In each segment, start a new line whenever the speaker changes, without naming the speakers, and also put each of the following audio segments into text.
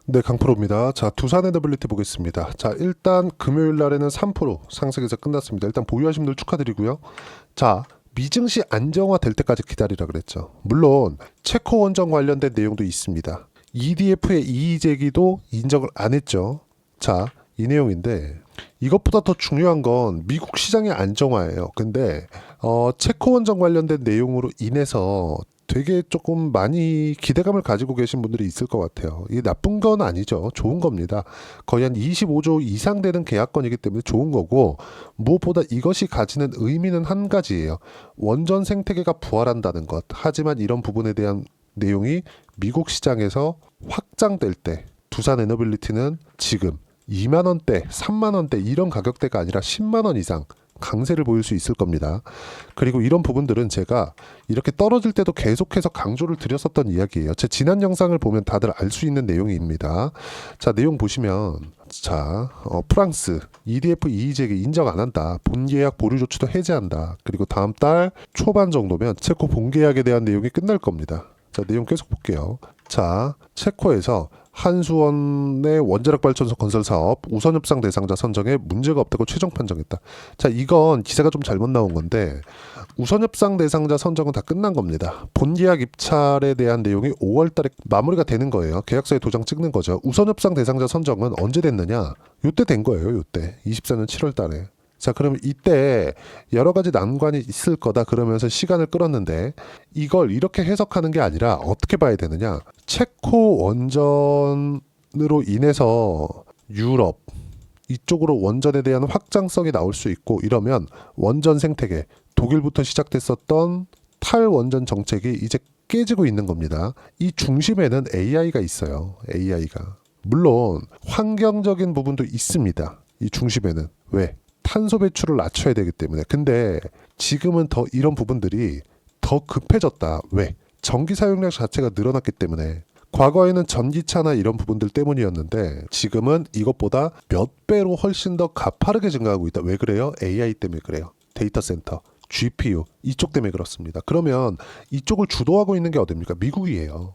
네, 강프로입니다. 자, 두산 에너빌리티 보겠습니다. 자, 일단 금요일 날에는 3% 상승해서 끝났습니다. 일단 보유하신 분들 축하드리고요. 자, 미증시 안정화 될 때까지 기다리라 그랬죠. 물론 체코 원전 관련된 내용도 있습니다. EDF의 이의 제기도 인정을 안 했죠. 자, 이 내용인데 이것보다 더 중요한 건 미국 시장의 안정화예요. 근데 체코 원전 관련된 내용으로 인해서 되게 조금 많이 기대감을 가지고 계신 분들이 있을 것 같아요. 이게 나쁜 건 아니죠. 좋은 겁니다. 거의 한 25조 이상 되는 계약건이기 때문에 좋은 거고, 무엇보다 이것이 가지는 의미는 한 가지예요. 원전 생태계가 부활한다는 것. 하지만 이런 부분에 대한 내용이 미국 시장에서 확장될 때 두산 에너빌리티는 지금 2만 원대, 3만 원대 이런 가격대가 아니라 10만 원 이상 강세를 보일 수 있을 겁니다. 그리고 이런 부분들은 제가 이렇게 떨어질 때도 계속해서 강조를 드렸었던 이야기예요. 제 지난 영상을 보면 다들 알 수 있는 내용입니다. 자, 내용 보시면 자, 프랑스 EDF 이의제기 인정 안 한다. 본계약 보류 조치도 해제한다. 그리고 다음 달 초반 정도면 체코 본계약에 대한 내용이 끝날 겁니다. 자, 내용 계속 볼게요. 자, 체코에서 한수원의 원자력 발전소 건설 사업 우선 협상 대상자 선정에 문제가 없다고 최종 판정했다. 자, 이건 기사가 좀 잘못 나온 건데 우선 협상 대상자 선정은 다 끝난 겁니다. 본계약 입찰에 대한 내용이 5월 달에 마무리가 되는 거예요. 계약서에 도장 찍는 거죠. 우선 협상 대상자 선정은 언제 됐느냐? 요때 된 거예요. 요때 24년 7월 달에. 자, 그러면 이때 여러 가지 난관이 있을 거다 그러면서 시간을 끌었는데 이걸 이렇게 해석하는 게 아니라 어떻게 봐야 되느냐? 체코 원전으로 인해서 유럽 이쪽으로 원전에 대한 확장성이 나올 수 있고 이러면 원전 생태계 독일부터 시작됐었던 탈원전 정책이 이제 깨지고 있는 겁니다. 이 중심에는 AI가 있어요. AI가. 물론 환경적인 부분도 있습니다. 이 중심에는. 왜? 탄소 배출을 낮춰야 되기 때문에. 근데 지금은 더 이런 부분들이 더 급해졌다. 왜? 전기 사용량 자체가 늘어났기 때문에. 과거에는 전기차나 이런 부분들 때문이었는데 지금은 이것보다 몇 배로 훨씬 더 가파르게 증가하고 있다. 왜 그래요? AI 때문에 그래요. 데이터 센터, GPU 이쪽 때문에 그렇습니다. 그러면 이쪽을 주도하고 있는 게 어딥니까? 미국이에요.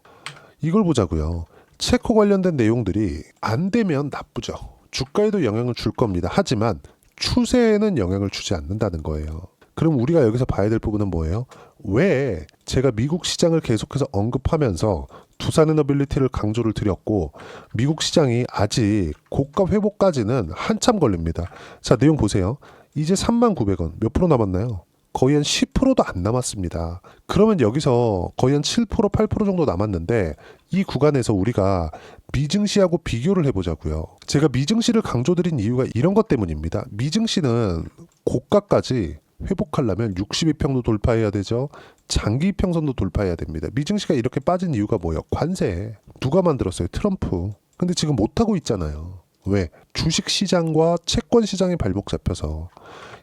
이걸 보자고요. 체코 관련된 내용들이 안 되면 나쁘죠. 주가에도 영향을 줄 겁니다. 하지만 추세에는 영향을 주지 않는다는 거예요. 그럼 우리가 여기서 봐야 될 부분은 뭐예요? 왜 제가 미국 시장을 계속해서 언급하면서 두산 에너빌리티를 강조를 드렸고 미국 시장이 아직 고가 회복까지는 한참 걸립니다. 자, 내용 보세요. 이제 39,000원 몇 프로 남았나요? 거의 한 10%도 안 남았습니다. 그러면 여기서 거의 한 7%, 8% 정도 남았는데 이 구간에서 우리가 미증시하고 비교를 해보자고요. 제가 미증시를 강조드린 이유가 이런 것 때문입니다. 미증시는 고가까지 회복하려면 62평도 돌파해야 되죠. 장기 이평선도 돌파해야 됩니다. 미증시가 이렇게 빠진 이유가 뭐예요? 관세. 누가 만들었어요? 트럼프. 근데 지금 못하고 있잖아요. 왜? 주식시장과 채권시장이 발목 잡혀서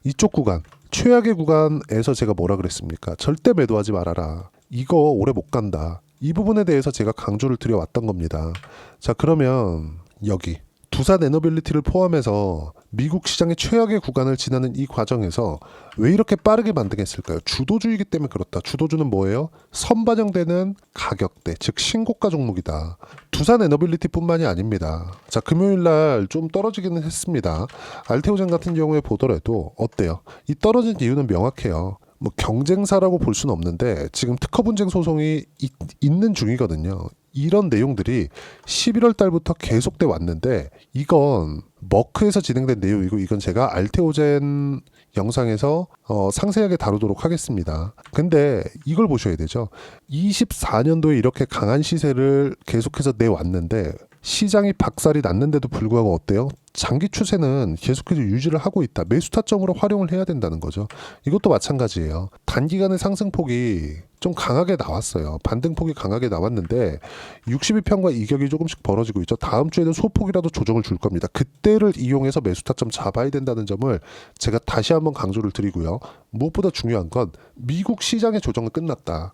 이쪽 구간 최악의 구간에서 제가 뭐라 그랬습니까? 절대 매도하지 말아라. 이거 오래 못 간다. 이 부분에 대해서 제가 강조를 드려왔던 겁니다. 자, 그러면 여기 두산 에너빌리티를 포함해서 미국 시장의 최악의 구간을 지나는 이 과정에서 왜 이렇게 빠르게 반등했을까요? 주도주의이기 때문에 그렇다. 주도주는 뭐예요? 선반영되는 가격대, 즉 신고가 종목이다. 두산 에너빌리티뿐만이 아닙니다. 자, 금요일 날 좀 떨어지기는 했습니다. 알테오젠 같은 경우에 보더라도 어때요? 이 떨어진 이유는 명확해요. 뭐 경쟁사라고 볼 수는 없는데 지금 특허 분쟁 소송이 있는 중이거든요. 이런 내용들이 11월 달부터 계속돼 왔는데 이건 머크에서 진행된 내용이고 이건 제가 알테오젠 영상에서 상세하게 다루도록 하겠습니다. 근데 이걸 보셔야 되죠. 24년도에 이렇게 강한 시세를 계속해서 내왔는데 시장이 박살이 났는데도 불구하고 어때요? 장기 추세는 계속해서 유지를 하고 있다. 매수 타점으로 활용을 해야 된다는 거죠. 이것도 마찬가지예요. 단기간의 상승폭이 좀 강하게 나왔어요. 반등폭이 강하게 나왔는데 62평과 이격이 조금씩 벌어지고 있죠. 다음 주에는 소폭이라도 조정을 줄 겁니다. 그때를 이용해서 매수 타점 잡아야 된다는 점을 제가 다시 한번 강조를 드리고요. 무엇보다 중요한 건 미국 시장의 조정은 끝났다.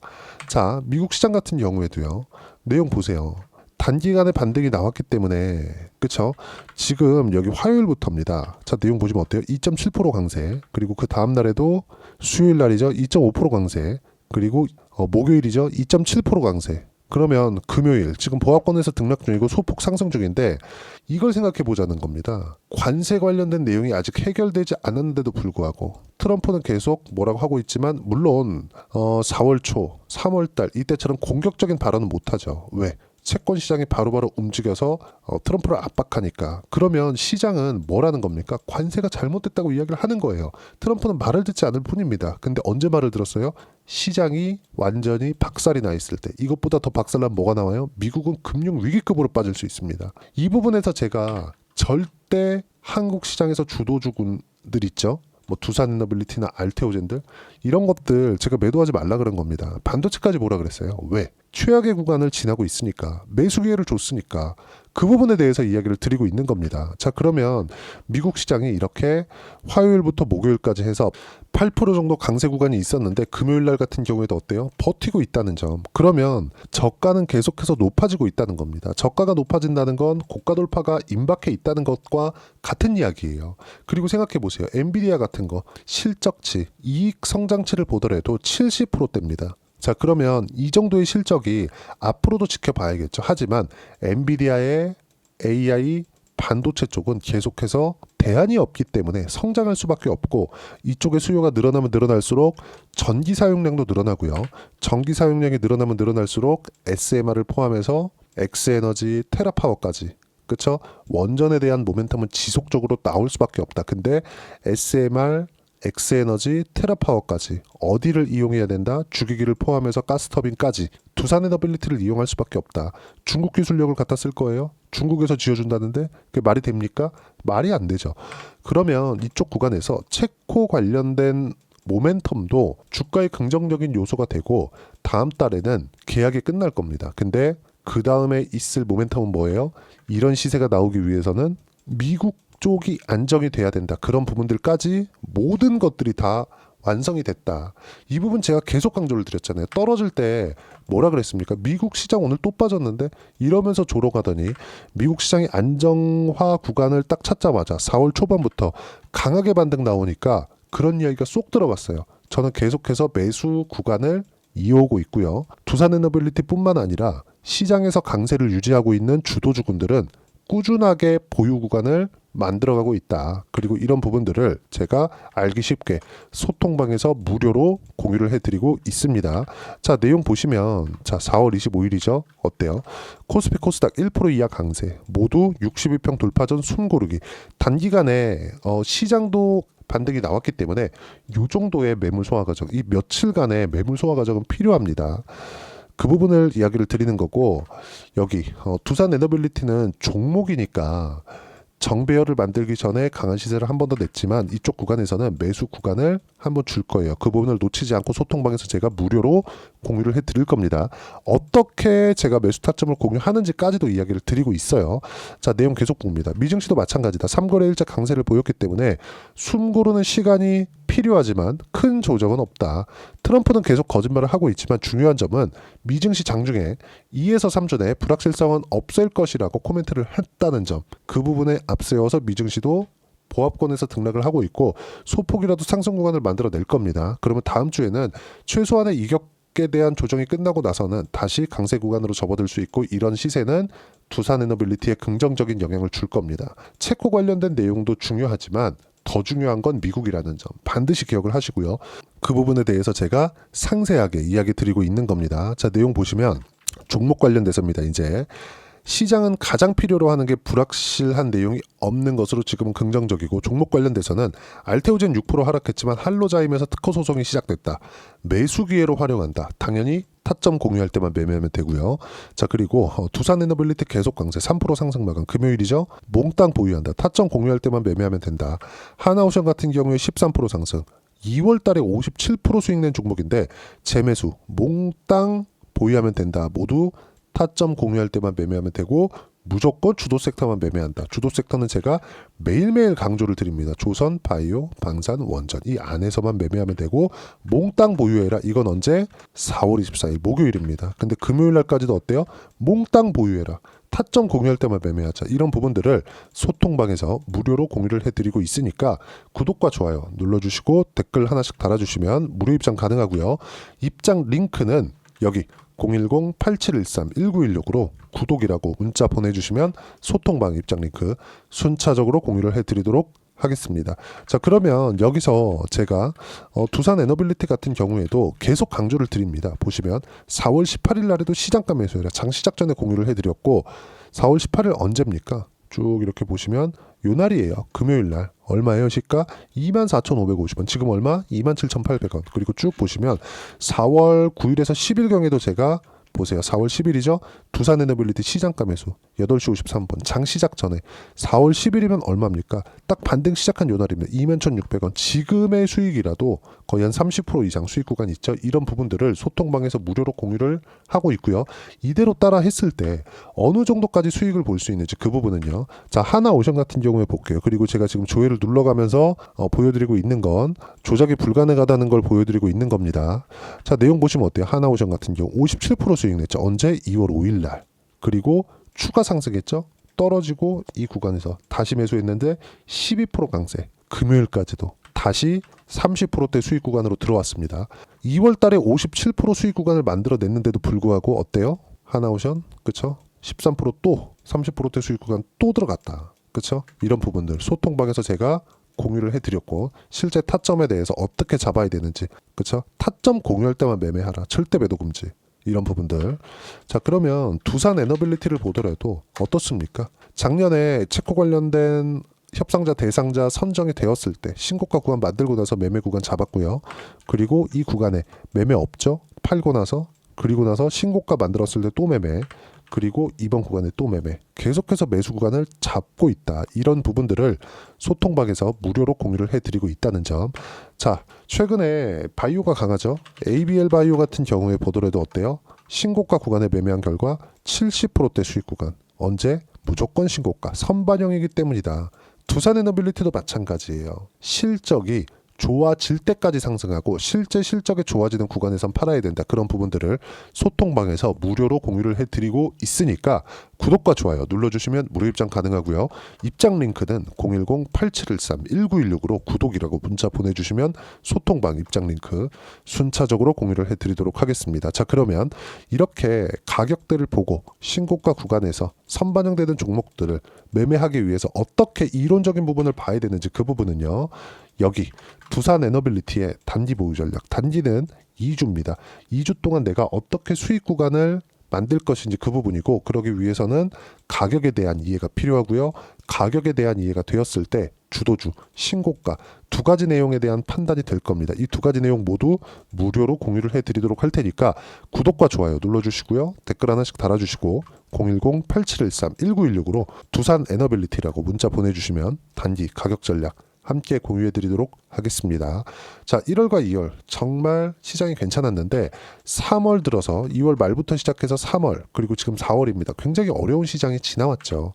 자, 미국 시장 같은 경우에도요. 내용 보세요. 단기간에 반등이 나왔기 때문에 그쵸? 지금 여기 화요일부터입니다. 자, 내용 보시면 어때요? 2.7% 강세. 그리고 그 다음 날에도 수요일 날이죠. 2.5% 강세. 그리고 목요일이죠. 2.7% 강세. 그러면 금요일 지금 보합권에서 등락 중이고 소폭 상승 중인데 이걸 생각해 보자는 겁니다. 관세 관련된 내용이 아직 해결되지 않았는데도 불구하고 트럼프는 계속 뭐라고 하고 있지만 물론 4월 초, 3월 달 이때처럼 공격적인 발언은 못하죠. 왜? 채권 시장이 바로바로 움직여서 트럼프를 압박하니까. 그러면 시장은 뭐라는 겁니까? 관세가 잘못됐다고 이야기를 하는 거예요. 트럼프는 말을 듣지 않을 뿐입니다. 근데 언제 말을 들었어요? 시장이 완전히 박살이 나 있을 때. 이것보다 더 박살나면 뭐가 나와요? 미국은 금융 위기급으로 빠질 수 있습니다. 이 부분에서 제가 절대 한국 시장에서 주도주군들 있죠. 뭐 두산에너빌리티나 알테오젠들 이런 것들 제가 매도하지 말라 그런 겁니다. 반도체까지 보라 그랬어요. 왜? 최악의 구간을 지나고 있으니까, 매수 기회를 줬으니까 그 부분에 대해서 이야기를 드리고 있는 겁니다. 자, 그러면 미국 시장이 이렇게 화요일부터 목요일까지 해서 8% 정도 강세 구간이 있었는데 금요일 날 같은 경우에도 어때요? 버티고 있다는 점. 그러면 저가는 계속해서 높아지고 있다는 겁니다. 저가가 높아진다는 건 고가 돌파가 임박해 있다는 것과 같은 이야기예요. 그리고 생각해 보세요. 엔비디아 같은 거 실적치, 이익 성장치를 보더라도 70%대입니다. 자, 그러면 이 정도의 실적이 앞으로도 지켜봐야겠죠. 하지만 엔비디아의 AI 반도체 쪽은 계속해서 대안이 없기 때문에 성장할 수밖에 없고, 이쪽의 수요가 늘어나면 늘어날수록 전기 사용량도 늘어나고요. 전기 사용량이 늘어나면 늘어날수록 SMR을 포함해서 엑스에너지, 테라파워까지, 그쵸? 원전에 대한 모멘텀은 지속적으로 나올 수밖에 없다. 근데 SMR, 엑스에너지, 테라파워까지 어디를 이용해야 된다? 주기기를 포함해서 가스터빈까지 두산에너빌리티를 이용할 수밖에 없다. 중국 기술력을 갖다 쓸 거예요? 중국에서 지어준다는데 그게 말이 됩니까? 말이 안 되죠. 그러면 이쪽 구간에서 체코 관련된 모멘텀도 주가의 긍정적인 요소가 되고 다음 달에는 계약이 끝날 겁니다. 근데 그 다음에 있을 모멘텀은 뭐예요? 이런 시세가 나오기 위해서는 미국 쪽이 안정이 돼야 된다. 그런 부분들까지 모든 것들이 다 완성이 됐다. 이 부분 제가 계속 강조를 드렸잖아요. 떨어질 때 뭐라 그랬습니까? 미국 시장 오늘 또 빠졌는데 이러면서 조로 가더니 미국 시장이 안정화 구간을 딱 찾자마자 4월 초반부터 강하게 반등 나오니까 그런 이야기가 쏙 들어갔어요. 저는 계속해서 매수 구간을 이어오고 있고요. 두산에너빌리티뿐만 아니라 시장에서 강세를 유지하고 있는 주도주군들은 꾸준하게 보유 구간을 만들어가고 있다. 그리고 이런 부분들을 제가 알기 쉽게 소통방에서 무료로 공유를 해드리고 있습니다. 자, 내용 보시면 자 4월 25일이죠. 어때요? 코스피 코스닥 1% 이하 강세, 모두 60일평 돌파 전 숨고르기. 단기간에 시장도 반등이 나왔기 때문에 이 정도의 매물 소화 과정, 이 며칠간의 매물 소화 과정은 필요합니다. 그 부분을 이야기를 드리는 거고, 여기 두산에너빌리티는 종목이니까 정배열을 만들기 전에 강한 시세를 한 번 더 냈지만 이쪽 구간에서는 매수 구간을 한번 줄 거예요. 그 부분을 놓치지 않고 소통방에서 제가 무료로 공유를 해드릴 겁니다. 어떻게 제가 매수 타점을 공유하는지까지도 이야기를 드리고 있어요. 자, 내용 계속 봅니다. 미증시도 마찬가지다. 3거래 일자 강세를 보였기 때문에 숨 고르는 시간이 필요하지만 큰 조정은 없다. 트럼프는 계속 거짓말을 하고 있지만 중요한 점은 미증시 장중에 2에서 3주 내에 불확실성은 없을 것이라고 코멘트를 했다는 점. 그 부분에 앞세워서 미증시도 보합권에서 등락을 하고 있고 소폭이라도 상승 구간을 만들어낼 겁니다. 그러면 다음 주에는 최소한의 이격에 대한 조정이 끝나고 나서는 다시 강세 구간으로 접어들 수 있고, 이런 시세는 두산에너빌리티에 긍정적인 영향을 줄 겁니다. 체코 관련된 내용도 중요하지만 더 중요한 건 미국이라는 점 반드시 기억을 하시고요. 그 부분에 대해서 제가 상세하게 이야기 드리고 있는 겁니다. 자, 내용 보시면 종목 관련돼서입니다. 이제 시장은 가장 필요로 하는 게 불확실한 내용이 없는 것으로 지금은 긍정적이고, 종목 관련돼서는 알테오젠 6% 하락했지만 할로자임에서 특허 소송이 시작됐다. 매수 기회로 활용한다. 당연히 타점 공유할 때만 매매하면 되고요. 자, 그리고 두산에너빌리티 계속 강세 3% 상승 마감, 금요일이죠. 몽땅 보유한다. 타점 공유할 때만 매매하면 된다. 하나오션 같은 경우에 13% 상승, 2월 달에 57% 수익 낸 종목인데 재매수 몽땅 보유하면 된다. 모두 타점 공유할 때만 매매하면 되고 무조건 주도 섹터만 매매한다. 주도 섹터는 제가 매일매일 강조를 드립니다. 조선, 바이오, 방산, 원전 이 안에서만 매매하면 되고 몽땅 보유해라. 이건 언제? 4월 24일 목요일입니다. 근데 금요일 날까지도 어때요? 몽땅 보유해라. 타점 공유할 때만 매매하자. 이런 부분들을 소통방에서 무료로 공유를 해드리고 있으니까 구독과 좋아요 눌러주시고 댓글 하나씩 달아주시면 무료 입장 가능하고요. 입장 링크는 여기 010-8713-1916으로 구독이라고 문자 보내주시면 소통방 입장 링크 순차적으로 공유를 해드리도록 하겠습니다. 자, 그러면 여기서 제가 두산 에너빌리티 같은 경우에도 계속 강조를 드립니다. 보시면 4월 18일 날에도 시장가 매수해라 장시작 전에 공유를 해드렸고 4월 18일 언제입니까? 쭉 이렇게 보시면 요 날이에요. 금요일 날 얼마예요? 시가 24,550원. 지금 얼마? 27,800원. 그리고 쭉 보시면 4월 9일에서 10일경에도 제가 보세요. 4월 10일이죠. 두산 에너빌리티 시장가 매수 8시 53분 장 시작 전에 4월 10일이면 얼마입니까? 딱 반등 시작한 요 날입니다. 21,600원. 지금의 수익이라도 거의 한 30% 이상 수익 구간 있죠. 이런 부분들을 소통방에서 무료로 공유를 하고 있고요. 이대로 따라 했을 때 어느 정도까지 수익을 볼 수 있는지 그 부분은요. 자, 하나오션 같은 경우에 볼게요. 그리고 제가 지금 조회를 눌러가면서 보여드리고 있는 건 조작이 불가능하다는 걸 보여드리고 있는 겁니다. 자, 내용 보시면 어때요? 하나오션 같은 경우 57% 수익 냈죠. 언제? 2월 5일 날. 그리고 추가 상승했죠. 떨어지고 이 구간에서 다시 매수했는데 12% 강세. 금요일까지도 다시 30%대 수익 구간으로 들어왔습니다. 2월 달에 57% 수익 구간을 만들어냈는데도 불구하고 어때요? 하나오션 그쵸? 13%또 30%대 수익 구간 또 들어갔다. 그쵸? 이런 부분들 소통방에서 제가 공유를 해드렸고 실제 타점에 대해서 어떻게 잡아야 되는지 그쵸? 타점 공유할 때만 매매하라. 절대 매도 금지. 이런 부분들. 자, 그러면 두산 에너빌리티를 보더라도 어떻습니까? 작년에 체코 관련된 협상자 대상자 선정이 되었을 때 신고가 구간 만들고 나서 매매 구간 잡았고요. 그리고 이 구간에 매매 없죠? 팔고 나서 그리고 나서 신고가 만들었을 때 또 매매 그리고 이번 구간에 또 매매 계속해서 매수 구간을 잡고 있다. 이런 부분들을 소통방에서 무료로 공유를 해드리고 있다는 점. 자, 최근에 바이오가 강하죠. ABL 바이오 같은 경우에 보더라도 어때요? 신고가 구간에 매매한 결과 70%대 수익 구간. 언제? 무조건 신고가. 선반영이기 때문이다. 두산 에너빌리티도 마찬가지예요. 실적이 좋아질 때까지 상승하고 실제 실적이 좋아지는 구간에선 팔아야 된다. 그런 부분들을 소통방에서 무료로 공유를 해드리고 있으니까 구독과 좋아요 눌러주시면 무료 입장 가능하고요. 입장 링크는 010-8713-1916으로 구독이라고 문자 보내주시면 소통방 입장 링크 순차적으로 공유를 해드리도록 하겠습니다. 자, 그러면 이렇게 가격대를 보고 신고가 구간에서 선반영되는 종목들을 매매하기 위해서 어떻게 이론적인 부분을 봐야 되는지 그 부분은요. 여기 두산 에너빌리티의 단기 보유 전략. 단기는 2주입니다. 2주 동안 내가 어떻게 수익 구간을 만들 것인지 그 부분이고 그러기 위해서는 가격에 대한 이해가 필요하고요. 가격에 대한 이해가 되었을 때 주도주, 신고가 두 가지 내용에 대한 판단이 될 겁니다. 이 두 가지 내용 모두 무료로 공유를 해드리도록 할 테니까 구독과 좋아요 눌러주시고요. 댓글 하나씩 달아주시고 010-8713-1916으로 두산 에너빌리티라고 문자 보내주시면 단기 가격 전략 함께 공유해드리도록 하겠습니다. 자, 1월과 2월 정말 시장이 괜찮았는데 3월 들어서 2월 말부터 시작해서 3월 그리고 지금 4월입니다. 굉장히 어려운 시장이 지나왔죠.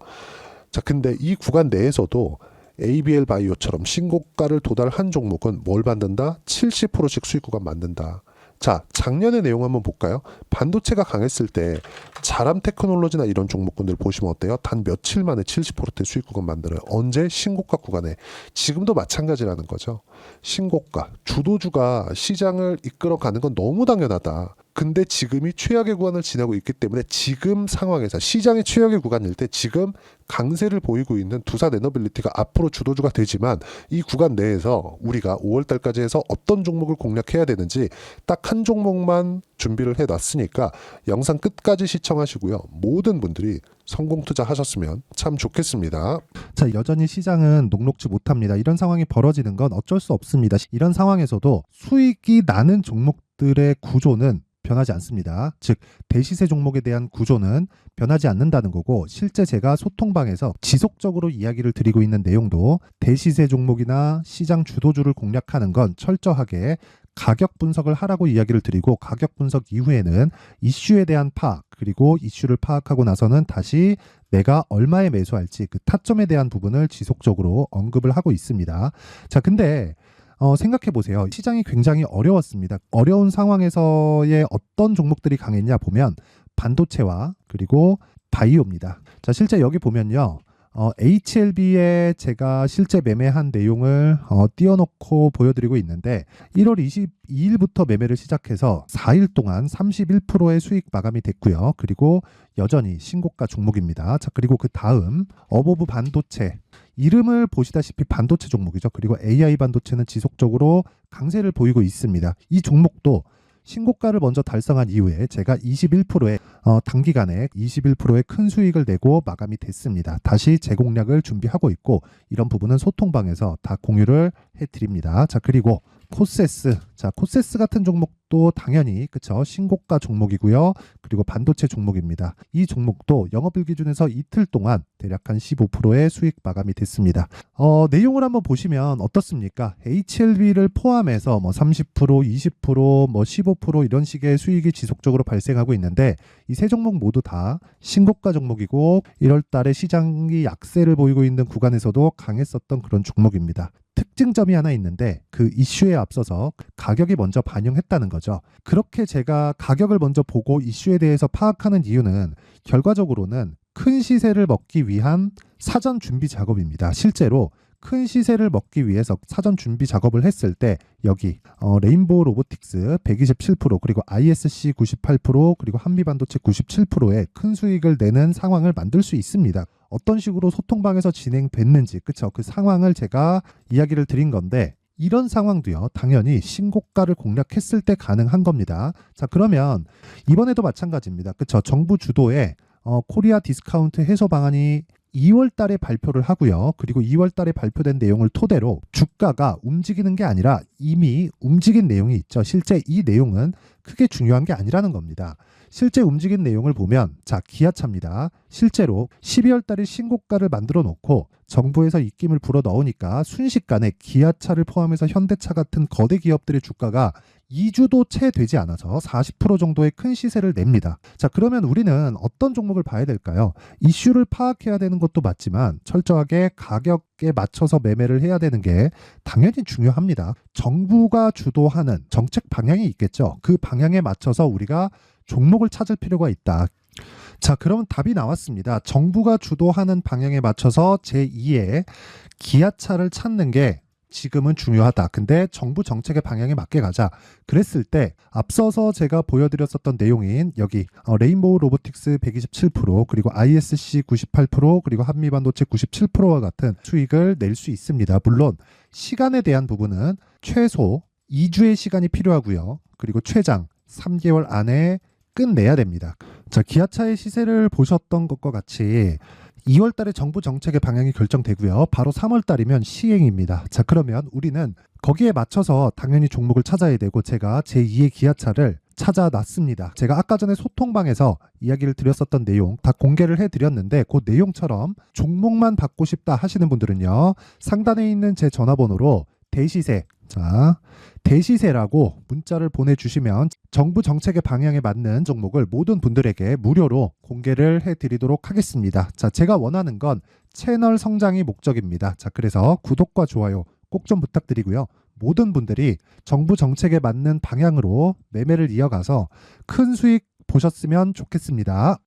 자, 근데 이 구간 내에서도 ABL 바이오처럼 신고가를 도달한 종목은 뭘 만든다? 70%씩 수익 구간 만든다. 자, 작년의 내용 한번 볼까요? 반도체가 강했을 때 자람 테크놀로지나 이런 종목군들 보시면 어때요? 단 며칠 만에 70%대 수익 구간 만들어요. 언제? 신고가 구간에. 지금도 마찬가지라는 거죠. 신고가, 주도주가 시장을 이끌어가는 건 너무 당연하다. 근데 지금이 최악의 구간을 지나고 있기 때문에 지금 상황에서 시장이 최악의 구간일 때 지금 강세를 보이고 있는 두산 에너빌리티가 앞으로 주도주가 되지만 이 구간 내에서 우리가 5월달까지 해서 어떤 종목을 공략해야 되는지 딱 한 종목만 준비를 해놨으니까 영상 끝까지 시청하시고요. 모든 분들이 성공 투자하셨으면 참 좋겠습니다.
자, 여전히 시장은 녹록지 못합니다. 이런 상황이 벌어지는 건 어쩔 수 없습니다. 이런 상황에서도 수익이 나는 종목들의 구조는 변하지 않습니다. 즉 대시세 종목에 대한 구조는 변하지 않는다는 거고 실제 제가 소통방에서 지속적으로 이야기를 드리고 있는 내용도 대시세 종목이나 시장 주도주를 공략하는 건 철저하게 가격 분석을 하라고 이야기를 드리고 가격 분석 이후에는 이슈에 대한 파악 그리고 이슈를 파악하고 나서는 다시 내가 얼마에 매수할지 그 타점에 대한 부분을 지속적으로 언급을 하고 있습니다. 자, 근데 생각해 보세요. 시장이 굉장히 어려웠습니다. 어려운 상황에서의 어떤 종목들이 강했냐 보면 반도체와 그리고 바이오입니다. 자, 실제 여기 보면요. HLB에 제가 실제 매매한 내용을 띄워놓고 보여드리고 있는데 1월 22일부터 매매를 시작해서 4일 동안 31%의 수익 마감이 됐고요. 그리고 여전히 신고가 종목입니다. 자, 그리고 그 다음 어보브 반도체, 이름을 보시다시피 반도체 종목이죠. 그리고 AI 반도체는 지속적으로 강세를 보이고 있습니다. 이 종목도 신고가를 먼저 달성한 이후에 제가 21%의 단기간에 21%의 큰 수익을 내고 마감이 됐습니다. 다시 재공략을 준비하고 있고 이런 부분은 소통방에서 다 공유를 해드립니다. 자, 그리고 코세스, 자, 코세스 같은 종목도 당연히 그쵸, 신고가 종목이고요. 그리고 반도체 종목입니다. 이 종목도 영업일 기준에서 이틀 동안 대략 한 15%의 수익 마감이 됐습니다. 내용을 한번 보시면 어떻습니까? HLB를 포함해서 뭐 30%, 20%, 뭐 15% 이런 식의 수익이 지속적으로 발생하고 있는데 이 세 종목 모두 다 신고가 종목이고 1월 달에 시장이 약세를 보이고 있는 구간에서도 강했었던 그런 종목입니다. 특징점이 하나 있는데 그 이슈에 앞서서 가격이 먼저 반영했다는 거죠. 그렇게 제가 가격을 먼저 보고 이슈에 대해서 파악하는 이유는 결과적으로는 큰 시세를 먹기 위한 사전 준비 작업입니다. 실제로 큰 시세를 먹기 위해서 사전 준비 작업을 했을 때 여기 레인보우 로보틱스 127% 그리고 ISC 98% 그리고 한미반도체 97%의 큰 수익을 내는 상황을 만들 수 있습니다. 어떤 식으로 소통방에서 진행됐는지 그쵸, 그 상황을 제가 이야기를 드린 건데 이런 상황도요 당연히 신고가를 공략했을 때 가능한 겁니다. 자, 그러면 이번에도 마찬가지입니다. 그쵸, 정부 주도의 코리아 디스카운트 해소 방안이 2월 달에 발표를 하고요. 그리고 2월 달에 발표된 내용을 토대로 주가가 움직이는 게 아니라 이미 움직인 내용이 있죠. 실제 이 내용은 크게 중요한 게 아니라는 겁니다. 실제 움직인 내용을 보면 자, 기아차입니다. 실제로 12월 달에 신고가를 만들어 놓고 정부에서 입김을 불어 넣으니까 순식간에 기아차를 포함해서 현대차 같은 거대 기업들의 주가가 2주도 채 되지 않아서 40% 정도의 큰 시세를 냅니다. 자, 그러면 우리는 어떤 종목을 봐야 될까요? 이슈를 파악해야 되는 것도 맞지만 철저하게 가격에 맞춰서 매매를 해야 되는 게 당연히 중요합니다. 정부가 주도하는 정책 방향이 있겠죠. 그 방향에 맞춰서 우리가 종목을 찾을 필요가 있다. 자, 그럼 답이 나왔습니다. 정부가 주도하는 방향에 맞춰서 제2의 기아차를 찾는 게 지금은 중요하다. 근데 정부 정책의 방향에 맞게 가자. 그랬을 때 앞서서 제가 보여드렸었던 내용인 여기 레인보우 로보틱스 127% 그리고 ISC 98% 그리고 한미반도체 97%와 같은 수익을 낼 수 있습니다. 물론 시간에 대한 부분은 최소 2주의 시간이 필요하고요. 그리고 최장 3개월 안에 끝내야 됩니다. 자, 기아차의 시세를 보셨던 것과 같이 2월 달에 정부 정책의 방향이 결정되고요. 바로 3월 달이면 시행입니다. 자, 그러면 우리는 거기에 맞춰서 당연히 종목을 찾아야 되고 제가 제2의 기아차를 찾아놨습니다. 제가 아까 전에 소통방에서 이야기를 드렸었던 내용 다 공개를 해드렸는데 그 내용처럼 종목만 받고 싶다 하시는 분들은요. 상단에 있는 제 전화번호로 대시세, 자, 대시세라고 문자를 보내주시면 정부 정책의 방향에 맞는 종목을 모든 분들에게 무료로 공개를 해드리도록 하겠습니다. 자, 제가 원하는 건 채널 성장이 목적입니다. 자, 그래서 구독과 좋아요 꼭 좀 부탁드리고요. 모든 분들이 정부 정책에 맞는 방향으로 매매를 이어가서 큰 수익 보셨으면 좋겠습니다.